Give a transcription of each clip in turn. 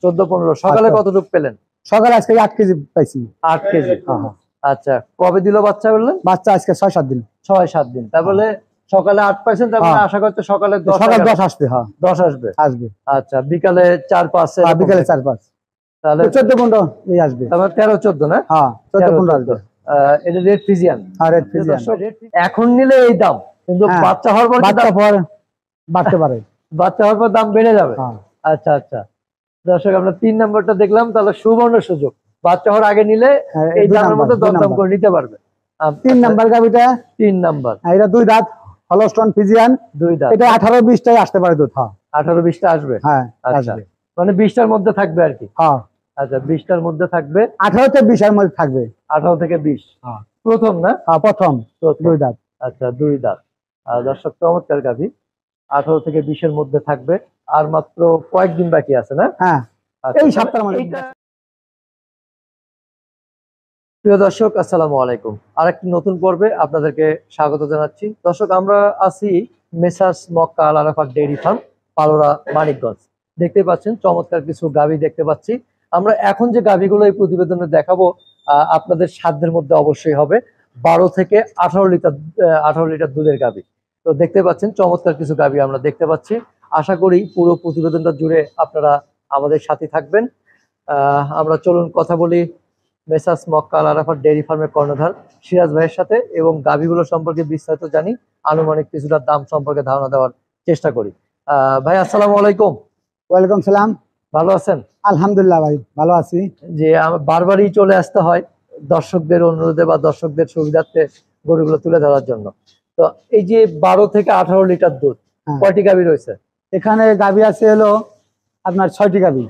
14-15 সকালে কতটুকু পেলেন? সকালে আজকে 8 কেজি পাইছি। 8 কেজি। আচ্ছা, কবে দিল বাচ্চা বললেন? বাচ্চা আজকে 6-7 দিন। 6-7 দিন। তারপরে সকালে 8 পাইছেন, তারপরে আশা করতে সকালে 10 আসবে। 10 আসবে। আসবে। আচ্ছা, বিকালে 4-5 বিকালে 4-5, তাহলে 14-15 এই আসবে। তারপর 13-14 না? হ্যাঁ, 14-15 আসবে। এটা রেড ফিজিয়ান। রেড ফিজিয়ান এখন নিলে এই দাম, কিন্তু বাচ্চা হওয়ার পর বাড়তে পারে। বাচ্চা হওয়ার পর দাম বেড়ে যাবে। আচ্ছা আচ্ছা, দর্শক আমরা 3 নম্বরটা দেখলাম, তাহলে সুবর্ণ সুযোগ, বাচ্চা হওয়ার আগে নিলে এই দামের মধ্যে দরদাম করে নিতে পারবে। 3 নাম্বার গাবিটা, 3 নাম্বার, এটা 2 দাঁত হলস্টন ফিজিয়ান, 2 দাঁত। এটা 18-20টাই আসতে পারে দুধ। 18-20টা আসবে। হ্যাঁ, আসবে, মানে 20টার মধ্যে থাকবে আর কি। হ্যাঁ, আচ্ছা, 20টার মধ্যে থাকবে, 18 থেকে 20 এর মধ্যে থাকবে। 18 থেকে 20। প্রথম না? হ্যাঁ, প্রথম 2 দাঁত। আচ্ছা, 2 দাঁত। দর্শক চমৎকার গাভী, 18 থেকে 20 এর মধ্যে থাকবে। আর মাত্র কয়েকদিন বাকি আছে না? হ্যাঁ, এই সপ্তাহের মধ্যে। প্রিয় দর্শক, আসসালামু আলাইকুম। আরেকটি নতুন পর্বে আপনাদেরকে স্বাগত জানাচ্ছি। দর্শক, আমরা আছি মেসার্স মক্কা আল আরাফাত ডেইরি ফার্ম, পালোরা, মানিকগঞ্জ। দেখতে পাচ্ছেন চমৎকার কিছু গাভী দেখতে পাচ্ছি। আমরা এখন যে গাভীগুলো এই প্রতিবেদনে দেখাবো আপনাদের সাধ্যের মধ্যে অবশ্যই হবে। 12 থেকে 18 লিটার দুধের গাভী। তো দেখতে পাচ্ছেন চমৎকার কিছু গাভী আমরা দেখতে পাচ্ছি। আশা করি পুরো প্রতিবেদনটা জুড়ে আপনারা আমাদের সাথে থাকবেন। আমরা চলুন কথা বলি মেসার্স মক্কা আল আরাফাত ডেইরি ফার্মের কর্ণধার সিরাজ ভাইয়ের সাথে, এবং গাভীগুলো সম্পর্কে বিস্তারিত জানি, আনুমানিক কিছুটা দাম সম্পর্কে ধারণা দেওয়ার চেষ্টা করি। ভাই, আসসালামু আলাইকুম। ওয়ালাইকুম সালাম। ভালো আছেন? আলহামদুলিল্লাহ ভাই, ভালো আছি। যে বারবারই চলে আসতে হয় দর্শকদের অনুরোধে বা দর্শকদের সুবিধার্থে গরুগুলো তুলে ধরার জন্য। তো এই যে 12 থেকে 18 লিটার দুধ, কয়টি গাভী রয়েছে এখানে? গাভী আছে হলো আপনার 6টি গাভী।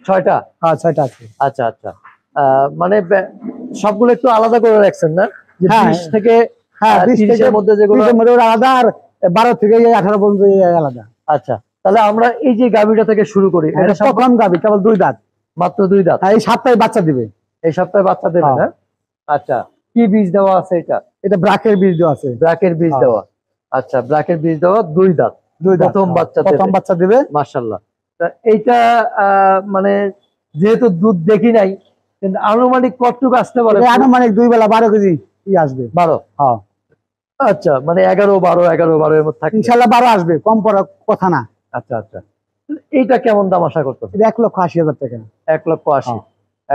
6টা? হ্যাঁ, 6টা আছে। আচ্ছা আচ্ছা, মানে সবগুলো একটু আলাদা করে রাখছেন না? 20 থেকে 30 এর মধ্যে যেগুলো আলাদা, আর 12 থেকে 18 পর্যন্ত আলাদা। আচ্ছা, তাহলে আমরা এই যে গাভীটা থেকে শুরু করি। এটা প্রথম গাভী, কেবল 2 দাঁত, মাত্র 2 দাঁত। এই সপ্তাহে বাচ্চা দিবে। এই সপ্তাহে বাচ্চা দেবে না? আচ্ছা, কি বীজ দেওয়া আছে এটা? এটা ব্রাকের বীজ দেওয়া আছে। ব্রাকের বীজ দেওয়া। আচ্ছা, ব্রাকের বীজ দেওয়া, 2 দাঁত, প্রথম বাচ্চা দেবে। মাশাআল্লাহ। তা এইটা মানে যেহেতু দুধ দেখি নাই, কিন্তু আনুমানিক কতটুকু আসতে পারে? আনুমানিক 2 বেলা 12 কেজি আসবে। 12? হ্যাঁ। আচ্ছা, মানে 11-12 এর মধ্যে থাকে ইনশাআল্লাহ। 12 আসবে, কম পড়ার কথা না। আচ্ছা আচ্ছা, এইটা কেমন দাম আশা করতেছেন? 1,80,000 টাকা। 1,80,000।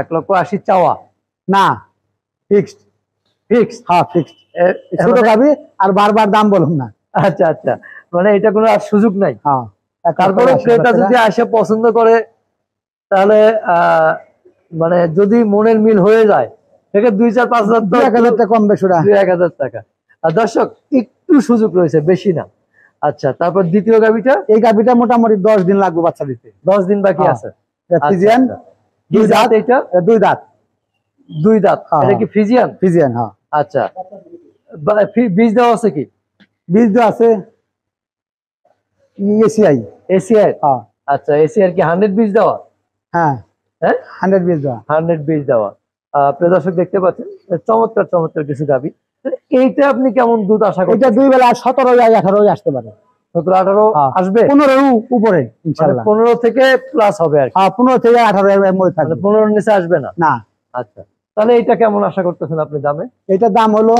1,80,000 চাওয়া না, ফিক্সড। ফিক্সড? হ্যাঁ, ফিক্সড। ছোট গাভী, আর বারবার দাম বলুন না। আচ্ছা আচ্ছা, মানে এটা কোনো আর সুযোগ নাই। হ্যাঁ, তারপরে ক্রেতা যদি আসে পছন্দ করে, তাহলে মানে যদি মনের মিল হয়ে যায়, সেটা 2-4-5,000 টাকা কম বেশি, 2-1,000 টাকা। আর দর্শক, একটু সুযোগ রয়েছে, বেশি না। আচ্ছা, তারপর দ্বিতীয় গাভীটা? এই গাভীটা মোটামুটি 10 দিন লাগবে বাচ্চা দিতে। 10 দিন বাকি আছে। ফিজিয়ান, 2 দাঁত। এটা 2 দাঁত। 2 দাঁত। এটা কি ফিজিয়ান? ফিজিয়ান, হ্যাঁ। আচ্ছা, বীজ দেওয়া আছে কি? বীজ দেওয়া আছে এসিআই। এসিআই? হ্যাঁ। আচ্ছা, এসিআই কি 100 বীজ দেওয়া? হ্যাঁ, 100 বীজ দেওয়া। 100 বীজ দেওয়া। প্রিয় দর্শক, দেখতে পাচ্ছেন চমৎকার চমৎকার কিছু গাভী। এইটা আপনি কেমন দুধ আশা করেন? এটা 2 বেলা 17-18 আসতে পারে। 17-18 আসবে? 15 উপরে ইনশাআল্লাহ। 15 থেকে প্লাস হবে আর কি। হ্যাঁ, 15 থেকে 18 এর মধ্যে থাকবে। 15 এর নিচে আসবে না? না। আচ্ছা, তাহলে এটা কেমন আশা করতেছেন আপনি দামে? এটার দাম হলো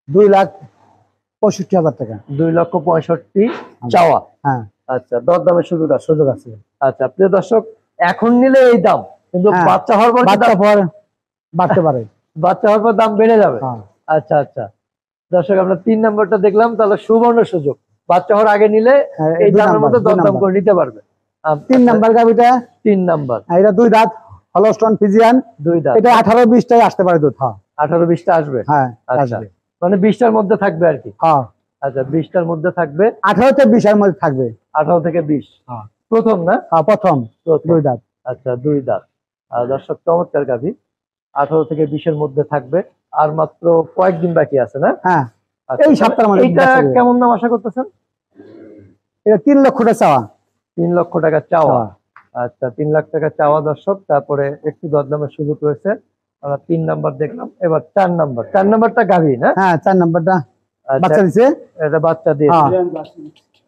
2,65,000 টাকা। 2,65,000 চাওয়া। হ্যাঁ। আচ্ছা, দরদামের সুযোগ আছে। আচ্ছা, প্রিয় দর্শক, এখন নিলে এই দাম, কিন্তু বাচ্চা হওয়ার পর বাড়তে পারে। বাচ্চা হওয়ার পর দাম বেড়ে যাবে। আচ্ছা আচ্ছা, দর্শক আমরা 3 নম্বরটা দেখলাম, তাহলে সুবর্ণ সুযোগ, বাচ্চা হওয়ার আগে নিলে এই দামের মধ্যে দরদাম করে নিতে পারবে। 3 নাম্বার গাভীটা, 3 নাম্বার, এটা 2 দাঁত হলস্টন ফিজিয়ান, 2 দাঁত। এটা 18-20টাই আসতে পারে দুধ। 18-20টা আসবে। হ্যাঁ, আসবে, মানে 20টার মধ্যে থাকবে আর কি। হ্যাঁ। আচ্ছা, 20টার মধ্যে থাকবে, 18 থেকে 20 এর মধ্যে থাকবে। 18 থেকে 20। প্রথম না? হ্যাঁ, প্রথম 2 দাঁত। আচ্ছা, 2 দাঁত। দর্শক চমৎকার গাভী, 18 থেকে 20 এর মধ্যে থাকবে। আর মাত্র কয়েকদিন বাকি আছে না? হ্যাঁ, এই সপ্তাহের মধ্যে। এইটা কেমন দাম আশা করতেছেন? এটা 3 লক্ষ টাকা চাওয়া। 3 লক্ষ টাকা চাওয়া। আচ্ছা, 3 লাখ টাকা চাওয়া দর্শক। তারপরে একটু দরদামের সুযোগ রয়েছে। আমরা 3 নাম্বার দেখলাম, এবার 4 নাম্বার। 4 নাম্বারটা গাভী না? হ্যাঁ, 4 নাম্বারটা বাচ্চা দিছে। এটা বাচ্চা দিয়েছে।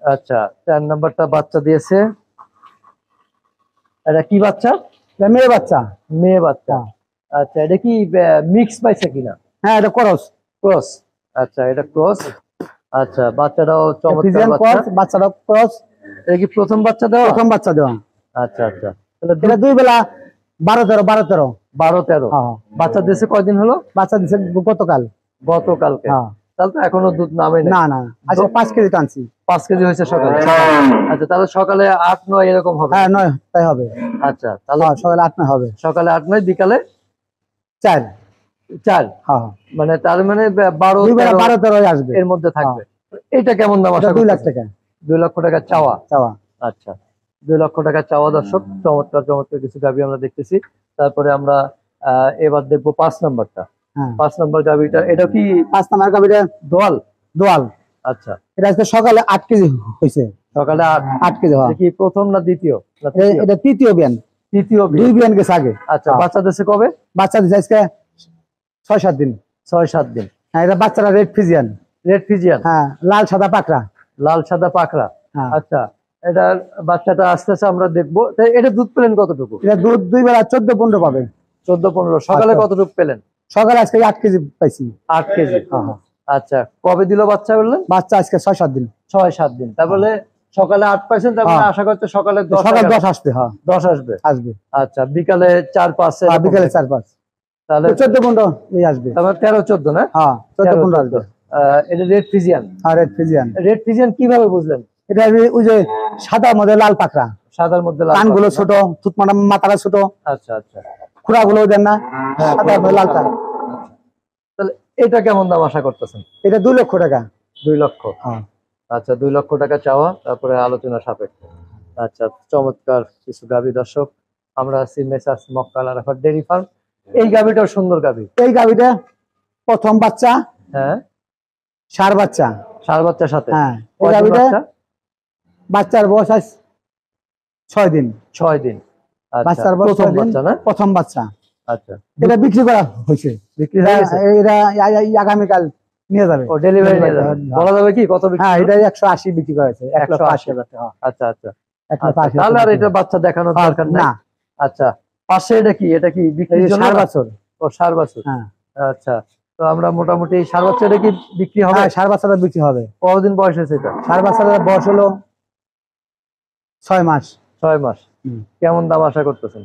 আচ্ছা 4 নাম্বারটা বাচ্চা দিয়েছে। এটা কি বাচ্চা? এটা মেয়ে বাচ্চা। মেয়ে বাচ্চা। আচ্ছা এটা কি মিক্স পাইছে কিনা? হ্যাঁ এটা ক্রস। ক্রস। আচ্ছা এটা ক্রস। আচ্ছা বাচ্চাটাও চমৎকার ফ্রিজিয়ান বাচ্চা। ক্রস, বাচ্চাটা ক্রস। এটা কি প্রথম বাচ্চা দেওয়া? প্রথম বাচ্চা দেওয়া। আচ্ছা আচ্ছা তাহলে এটা 2 বেলা 12-13 12-13 12-13। হ্যাঁ বাচ্চা দিয়েছে কয়দিন হলো? বাচ্চা দিছে গতকাল। গতকালকে। হ্যাঁ তাহলে তো এখনো দুধ নামে নাই। না না আচ্ছা 5 কেজি টানছি। 5 কেজি হয়েছে সকালে। আচ্ছা তাহলে সকালে 8-9 এরকম হবে। হ্যাঁ 9 তাই হবে। আচ্ছা তাহলে হ্যাঁ সকালে 8-9 হবে। সকালে 8-9 বিকালে 4। 4। হ্যাঁ মানে তার মানে 12 2 বেলা 13 12-13 আসবে। এর মধ্যে থাকবে। এটা কেমন দাম আশা 2 লাখ করছেন? টাকা 2 লক্ষ টাকা চাওয়া। চাওয়া। আচ্ছা 2 লক্ষ টাকা চাওয়া দর্শক। চমৎকার চমৎকার কিছু গাভী আমরা দেখতেছি। তারপরে আমরা এবার দেখবো 5 নাম্বারটা। হ্যাঁ 5 নাম্বার গাভীটা এটা কি 5 নাম্বার গাবিটা দোয়াল? দোয়াল। আচ্ছা এটা আজকে সকালে 8 কেজি হইছে। সকালে 8 কেজি এটা কি প্রথম না দ্বিতীয়? না এটা তৃতীয় বিয়ান। তৃতীয় 2 বিয়ান গেছে আগে। আচ্ছা বাচ্চা দিয়েছে কবে? বাচ্চা দিছে আজকে 6-7 দিন। 6-7 দিন। হ্যাঁ এটা বাচ্চারা রেড ফিজিয়ান। Red Friesian. হ্যাঁ লাল সাদা পাকড়া। লাল সাদা পাকড়া। হ্যাঁ আচ্ছা এটার বাচ্চাটা আস্তে আস্তে আমরা দেখবো। এটা দুধ পেলেন কতটুকু? এটা দুধ 2 বেলা 14-15 পাবে। 14-15। সকালে আচ্ছা। কতটুকু পেলেন? সকালে আজকে 8 কেজি পাইছি। 8 কেজি। হ্যাঁ হ্যাঁ আচ্ছা কবে দিল বাচ্চা বললেন? বাচ্চা আজকে 6-7 দিন। 6-7 দিন। তারপরে সকালে 8 পাইছেন, তারপরে হ্যাঁ। আশা করতে সকালে 10 সকাল 10 আসবে। হ্যাঁ 10 আসবে। আসবে। আচ্ছা বিকালে 4-5 বিকালে 4-5 তাহলে 14-15 এই আসবে। তারপরে 13-14 না? হ্যাঁ 14-15 আসবে। এটা রেড ফিজিয়ান। আর রেড ফিজিয়ান। রেড ফিজিয়ান কিভাবে বুঝলেন? এটা ওই যে সাদার মধ্যে লাল পাকড়া। সাদার মধ্যে লাল কানগুলো পাকড়া। ছোট, থুতমাটা মাথাটা ছোট, আচ্ছা আচ্ছা খুঁড়াগুলো দেন না, সাদার মধ্যে লালটা। তাহলে এটা কেমন দাম আশা করতেছেন? এটা 2 লক্ষ টাকা। 2 লক্ষ। হ্যাঁ আচ্ছা 2 লক্ষ টাকা চাওয়া, তারপরে আলোচনা সাপেক্ষে। আচ্ছা চমৎকার কিছু গাভী দর্শক। আমরা আছি মেসার্স মক্কা আল আরাফাত ডেইরি ফার্ম। এই গাভীটাও সুন্দর গাভী। এই গাভিটা প্রথম বাচ্চা, হ্যাঁ ষাঁড় বাচ্চা। ষাঁড় বাচ্চার সাথে। হ্যাঁ এই কয়দিন গাভিটা বাচ্চা? বাচ্চার বয়স আজ 6 দিন। 6 দিন। আচ্ছা বাচ্চার বয়স প্রথম 6 দিন। বাচ্চা না? প্রথম বাচ্চা। আচ্ছা এটা বিক্রি করা হয়েছে। বিক্রি হয়ে গেছে? এটা আগামীকাল নিয়ে যাবে। ও ডেলিভারি নিয়ে যাবে। বলা যাবে কি কত বিক্রি হ্যাঁ হলো? এটা 180 বিক্রি করা হয়েছে। 1,80,000 টাকা। আচ্ছা আচ্ছা। 1,80,000 তাহলে আর এটা বাচ্চা দেখানোর দরকার না। নাই। আচ্ছা পাশে এটা কি? এটা কি বিক্রির জন্য? 4 বছর। ও 4 বছর। হ্যাঁ আচ্ছা তো আমরা মোটামুটি 4 বছর এটা কি বিক্রি হবে? হ্যাঁ 4 বছরের বিক্রি হবে। কতদিন বয়স হয়েছে এটা? 4 বছরের বয়স হলো 6 মাস। 6 মাস। হুম। কেমন দাম আশা করতেছেন?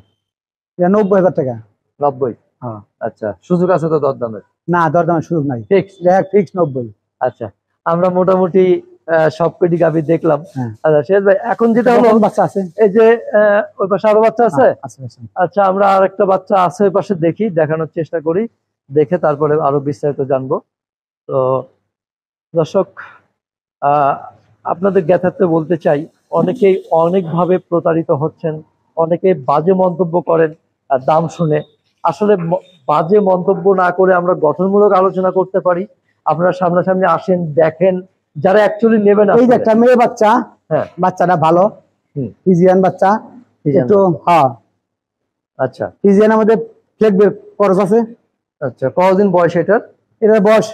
এটা 90,000 টাকা। 90। হ্যাঁ আচ্ছা সুযোগ আছে তো দরদামের? না দরদামের সুযোগ নাই। ফিক্স। এটা ফিক্স 90। আচ্ছা আমরা মোটামুটি সবকটি গাভী দেখলাম। হ্যাঁ আচ্ছা শেষ ভাই এখন যেটা হলো প্রথম বাচ্চা আছে। এই যে ওই পাশে আরো বাচ্চা আছে। আছে আছে। আচ্ছা আমরা আরেকটা বাচ্চা আছে ওই পাশে দেখি, দেখানোর চেষ্টা করি, দেখে তারপরে আরো বিস্তারিত জানবো। তো দর্শক আপনাদের জ্ঞাতার্থে বলতে চাই, অনেকেই অনেকভাবে প্রতারিত হচ্ছেন, অনেকে বাজে মন্তব্য করেন দাম শুনে। আসলে বাজে মন্তব্য না করে আমরা গঠনমূলক আলোচনা করতে পারি। আপনারা সামনাসামনি আসেন, দেখেন, যারা অ্যাকচুয়ালি নেবেন। এই যে একটা মেয়ে বাচ্চা, হ্যাঁ বাচ্চাটা ভালো। হুম ফিজিয়ান বাচ্চা। ফিজিয়ান একটু হ্যাঁ আচ্ছা ফিজিয়ানের মধ্যে ফ্লেগবের খরচ আছে। আচ্ছা কতদিন বয়স এটার? এটার বয়স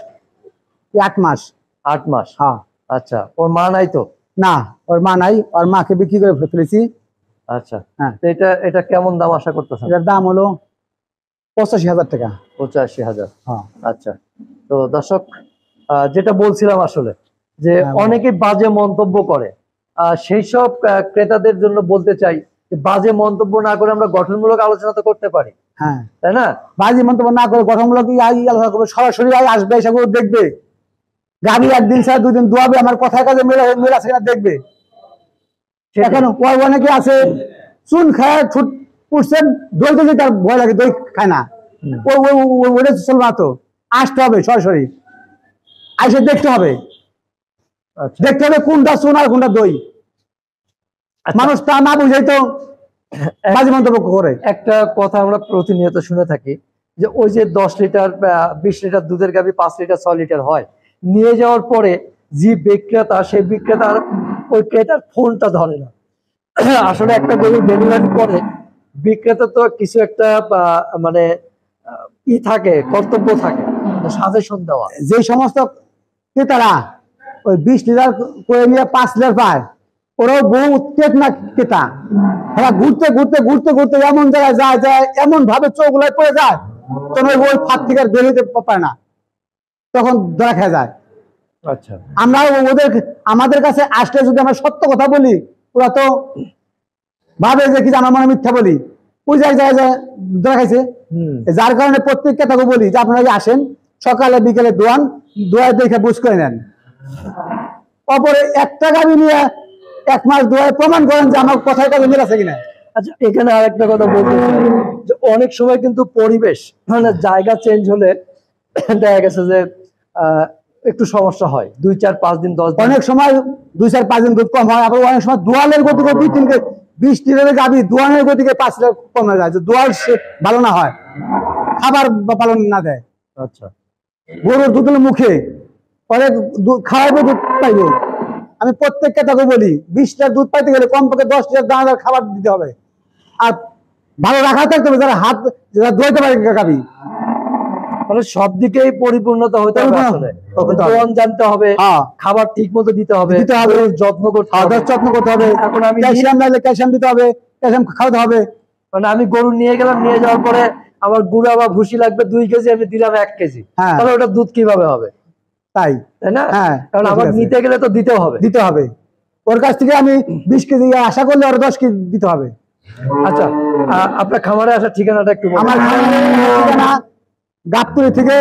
8 মাস। 8 মাস। হ্যাঁ আচ্ছা ওর মা নাই তো? না ওর মা নাই, ওর মাকে বিক্রি করে ফেলেছি। আচ্ছা হ্যাঁ তো এটা কেমন দাম আশা করতেছেন? এটার দাম হলো 85,000 টাকা। 85,000। হ্যাঁ আচ্ছা তো দর্শক যেটা বলছিলাম আসলে যে হ্যাঁ, অনেকে বাজে মন্তব্য করে, সেই সব ক্রেতাদের জন্য বলতে চাই যে বাজে মন্তব্য না করে আমরা গঠনমূলক আলোচনা তো করতে পারি, হ্যাঁ তাই না? বাজি মন্তব্য না করে গঠনমূলক আলোচনা করবে, সরাসরি আসবে, এসে দেখবে গাড়ি 1 দিন ছাড়া 2 দিন দোয়াবে, আমার কথার কাজে মিল আছে কিনা দেখবে। এখন অনেকে আছে চুন খায় ছুট উঠছেন, দই দিলে তার ভয় লাগে, দই খায় না। ওটা চলবে না তো, আসতে হবে সরাসরি, আইসে দেখতে হবে। আচ্ছা দেখতে হবে কোনটা চুন আর কোনটা দই। মানুষ তা না বুঝেই তো বাজে মন্তব্য করে। একটা কথা আমরা প্রতিনিয়ত শুনে থাকি যে ওই যে 10 লিটার 20 লিটার দুধের গাভী 5 লিটার 6 লিটার হয়, নিয়ে যাওয়ার পরে যে বিক্রেতা, সেই বিক্রেতার ওই ক্রেতার ফোনটা ধরে না। আসলে একটা গরু ডেলিভারি করে বিক্রেতা তো কিছু একটা মানে থাকে, কর্তব্য থাকে, সাজেশন দেওয়া। যে সমস্ত ক্রেতারা ওই 20 লিটার করে নিয়ে 5 লিটার পায়, ওরাও বহু টেকনা ক্রেতা। এরা ঘুরতে ঘুরতে ঘুরতে ঘুরতে এমন জায়গায় যায় যায় এমন ভাবে চোখগুলোয় পড়ে যায়, তোমার ওই ফাঁক থেকে আর বের হতে পারে না, তখন ধরা খেয়ে যায়। আচ্ছা, আমরা ওদের আমাদের কাছে আসলে যদি আমরা সত্য কথা বলি, ওরা তো ভাবে যে কি আমার মনে মিথ্যা বলি, ওই জায়গায় ধরা খাইছে। যার কারণে প্রত্যেক কথাকে বলি যে আপনারা আসেন সকালে বিকেলে দোয়া দেখে বুঝ করে নেন। অপরে একটা গাড়ি নিয়ে 1 মাস দোয়ায় প্রমাণ করেন যে আমার কথায় কাজে মিল আছে কিনা। আচ্ছা, এখানে আরেকটা কথা বলতে চাই যে অনেক সময় কিন্তু পরিবেশ মানে জায়গা চেঞ্জ হলে দেখা গেছে যে একটু সমস্যা হয়, 2, 4, 5 দিন 10 দিন। অনেক সময় 2, 4, 5 দিন দুধ কম হয়, আবার অনেক সময় দোয়ালের গতিকে 2, 3 20 লিটারের গাভী দোয়ানের গতিকে 5 লিটার কমে যায়, যে দোয়াল ভালো না হয়, খাবার পালন না দেয়। আচ্ছা, গরুর দুধের মুখে অনেক খাওয়াইবে, দুধ পাইবে। আমি প্রত্যেকটা তাকে বলি 20 লিটার দুধ পাইতে গেলে কমপক্ষে 10 লিটার দানাদার খাবার দিতে হবে, আর ভালো রাখা থাকতে হবে, যারা হাত যারা ধুইতে পারে গাভী। মানে সব দিকেই পরিপূর্ণতা হতে হবে, আসলে দোয়ান জানতে হবে, খাবার ঠিক মতো দিতে হবে, যত্ন করতে হবে, যত্ন করতে হবে। এখন আমি ক্যালসিয়াম লাগলে ক্যালসিয়াম দিতে হবে, ক্যালসিয়াম খাওয়াতে হবে। মানে আমি গরু নিয়ে গেলাম, নিয়ে যাওয়ার পরে আমার গুঁড়া বা ভুসি লাগবে 2 কেজি, আমি দিলাম 1 কেজি, তাহলে ওটা দুধ কিভাবে হবে? তাই না? কারণ আমার নিতে গেলে তো দিতে হবে। ওর কাছ থেকে আমি 20 কেজি আশা করলে ওর 10 কেজি দিতে হবে। আচ্ছা, আপনার খামারে আসার ঠিকানাটা একটু বলুন। আমার খামারের ঠিকানা গাবতলী থেকে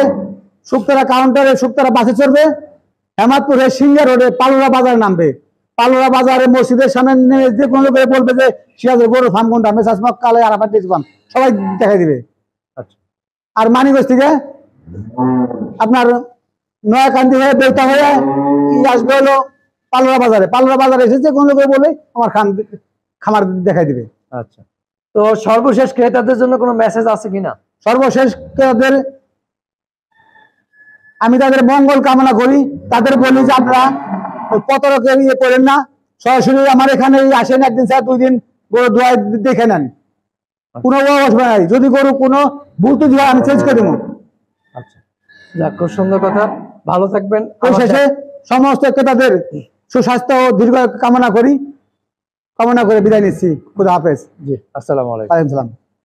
শুক্তারা কাউন্টারে, শুক্তারা বাসে চড়বে, হেমাদপুরে সিঙ্গা রোডে পালুরা বাজারে নামবে। পালুরা বাজারে মসজিদের সামনে যে কোনো লোকে বলবে যে সিরাজের গরু ফার্ম কোনটা, মেসাজ মক্কালে আরাফাত ডেইরি ফার্ম, সবাই দেখাই দিবে। আর মানিকগঞ্জ থেকে আপনার নয়াকান্দি হয়ে বেতা হয়ে আসবে হলো পালুরা বাজারে। পালুরা বাজারে এসে যে কোনো লোকে বলে আমার খামার দেখাই দিবে। আচ্ছা, তো সর্বশেষ ক্রেতাদের জন্য কোনো মেসেজ আছে কিনা? সর্বশেষ ক্রেতাদের আমি তাদের মঙ্গল কামনা করি, তাদের বলি যে আপনারা প্রতারকের ইয়ে করেন না, সরাসরি আমার এখানে আসেন, 1 দিন 2 দিন গরু দোয়াই দেখে নেন, কোনো অসুবিধা নাই। যদি গরু কোনো ভুল ত্রুটি হয় আমি চেঞ্জ করে দেবো। আচ্ছা, যাক, খুব সুন্দর কথা, ভালো থাকবেন। শেষে সমস্ত ক্রেতাদের সুস্বাস্থ্য ও দীর্ঘ কামনা করে বিদায় নিচ্ছি। খুদা হাফেজ। জি, আসসালামু আলাইকুম। ওয়ালাইকুম সালাম।